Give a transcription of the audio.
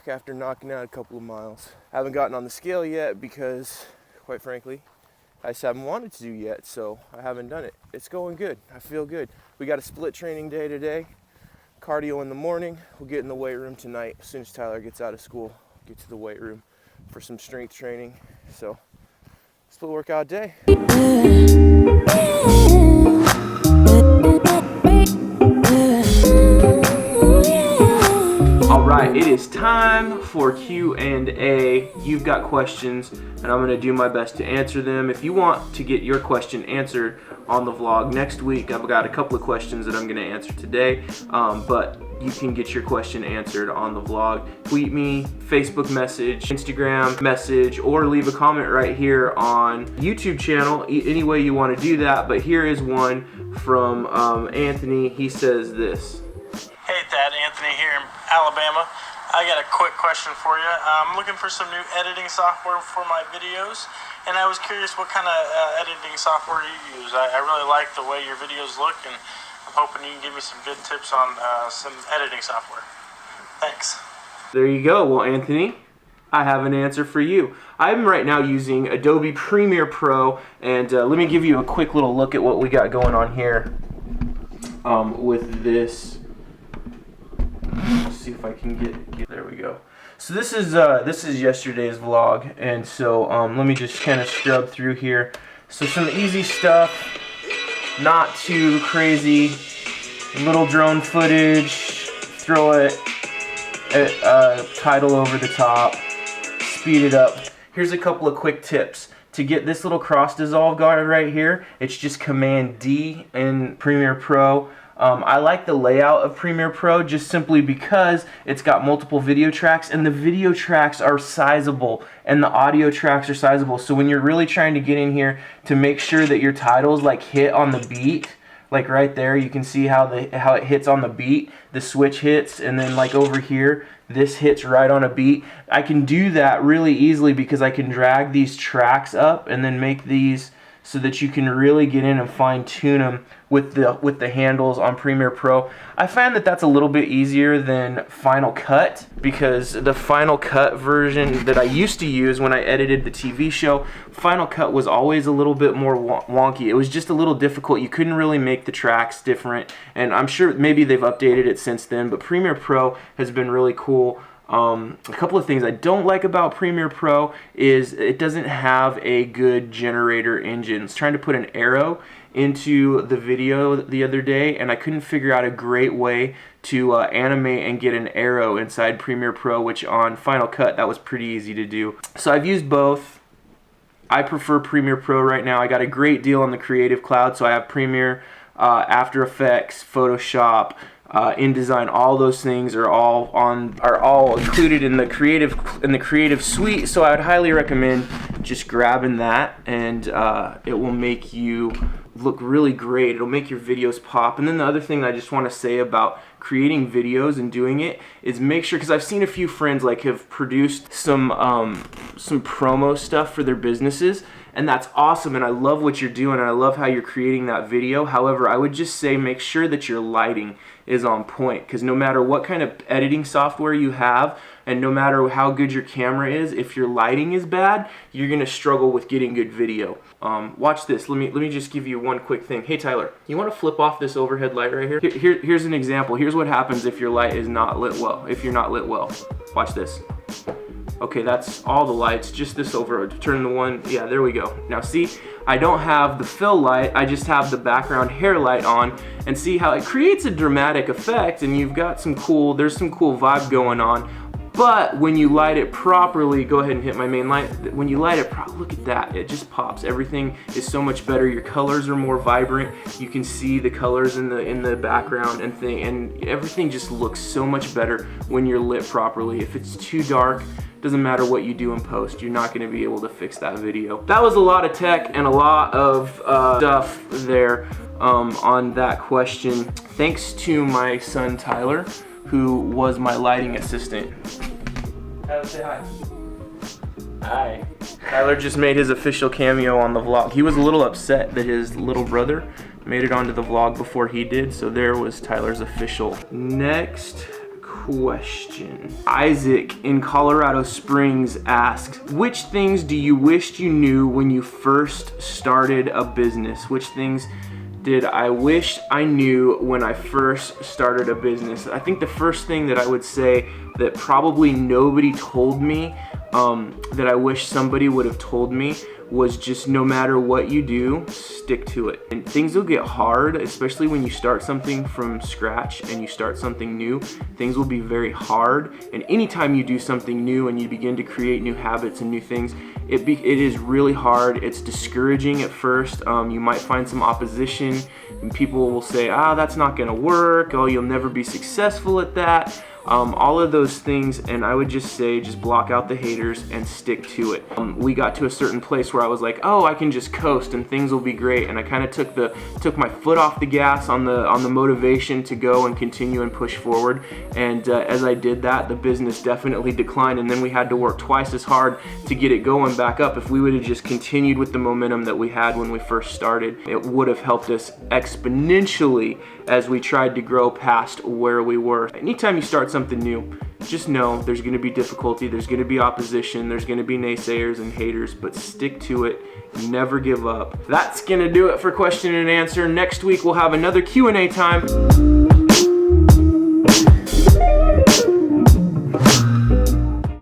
back after knocking out a couple of miles. I haven't gotten on the scale yet because, quite frankly, I just haven't wanted to do yet, so I haven't done it. It's going good. I feel good. We got a split training day today. Cardio in the morning. We'll get in the weight room tonight. As soon as Tyler gets out of school, get to the weight room for some strength training. So, split workout day. Alright, it is time for Q&A. You've got questions, and I'm going to do my best to answer them. If you want to get your question answered on the vlog next week, I've got a couple of questions that I'm going to answer today, but you can get your question answered on the vlog. Tweet me, Facebook message, Instagram message, or leave a comment right here on YouTube channel, any way you want to do that. But here is one from Anthony. He says this. Hey Thad, Anthony here in Alabama. I got a quick question for you. I'm looking for some new editing software for my videos, and I was curious what kind of editing software you use. I really like the way your videos look, and I'm hoping you can give me some good tips on some editing software. Thanks. There you go. Well, Anthony, I have an answer for you. I'm right now using Adobe Premiere Pro, and let me give you a quick little look at what we got going on here with this. Let's see if I can get there we go. So this is yesterday's vlog, and so let me just kind of scrub through here. So some easy stuff, not too crazy, little drone footage, throw a title over the top, speed it up. Here's a couple of quick tips. To get this little cross dissolve guard right here, it's just Command D in Premiere Pro. I like the layout of Premiere Pro just simply because it's got multiple video tracks, and the video tracks are sizable and the audio tracks are sizable. So when you're really trying to get in here to make sure that your titles like hit on the beat, like right there, you can see how it hits on the beat, the switch hits, and then like over here, this hits right on a beat. I can do that really easily because I can drag these tracks up and then make these so that you can really get in and fine-tune them with the handles on Premiere Pro. I find that that's a little bit easier than Final Cut, because the Final Cut version that I used to use when I edited the TV show, Final Cut was always a little bit more wonky. It was just a little difficult. You couldn't really make the tracks different, and I'm sure maybe they've updated it since then, but Premiere Pro has been really cool. A couple of things I don't like about Premiere Pro is it doesn't have a good generator engine. I was trying to put an arrow into the video the other day, and I couldn't figure out a great way to animate and get an arrow inside Premiere Pro, which on Final Cut that was pretty easy to do. So I've used both. I prefer Premiere Pro right now. I got a great deal on the Creative Cloud, so I have Premiere, After Effects, Photoshop, InDesign. All those things are all included in the creative suite. So I would highly recommend just grabbing that, and it will make you look really great. It'll make your videos pop. And then the other thing I just want to say about creating videos and doing it is make sure, because I've seen a few friends like have produced some promo stuff for their businesses, and that's awesome, and I love what you're doing, and I love how you're creating that video. However, I would just say make sure that your lighting is on point, because no matter what kind of editing software you have, and no matter how good your camera is, if your lighting is bad, you're gonna struggle with getting good video. Watch this. Let me just give you one quick thing. Hey Tyler, you want to flip off this overhead light right here? Here's an example. Here's what happens if your light is not lit well. If you're not lit well, watch this. Okay, that's all the lights, just this over. Turn the one, yeah, there we go. Now see, I don't have the fill light, I just have the background hair light on, and see how it creates a dramatic effect, and you've got there's some cool vibe going on. But when you light it properly, go ahead and hit my main light. When you light it look at that, it just pops. Everything is so much better. Your colors are more vibrant. You can see the colors in the background and everything just looks so much better when you're lit properly. If it's too dark, doesn't matter what you do in post, you're not going to be able to fix that video. That was a lot of tech and a lot of stuff there on that question. Thanks to my son Tyler, who was my lighting assistant. Tyler, say hi. Hi. Tyler just made his official cameo on the vlog. He was a little upset that his little brother made it onto the vlog before he did, so there was Tyler's official. Next question. Isaac in Colorado Springs asks, which things do you wish you knew when you first started a business? Which things did I wish I knew when I first started a business? I think the first thing that I would say that probably nobody told me, that I wish somebody would have told me, was just no matter what you do, stick to it. And things will get hard, especially when you start something from scratch and you start something new. Things will be very hard. And anytime you do something new and you begin to create new habits and new things, it is really hard. It's discouraging at first. You might find some opposition and people will say, that's not gonna work. Oh, you'll never be successful at that. All of those things, and I would just say, just block out the haters and stick to it. We got to a certain place where I was like, I can just coast and things will be great, and I kind of took my foot off the gas on the motivation to go and continue and push forward. And as I did that, the business definitely declined, and then we had to work twice as hard to get it going back up. If we would have just continued with the momentum that we had when we first started, it would have helped us exponentially as we tried to grow past where we were. Anytime you start something new, just know there's going to be difficulty, there's going to be opposition, there's going to be naysayers and haters, but stick to it. Never give up. That's going to do it for question and answer. Next week we'll have another Q&A time.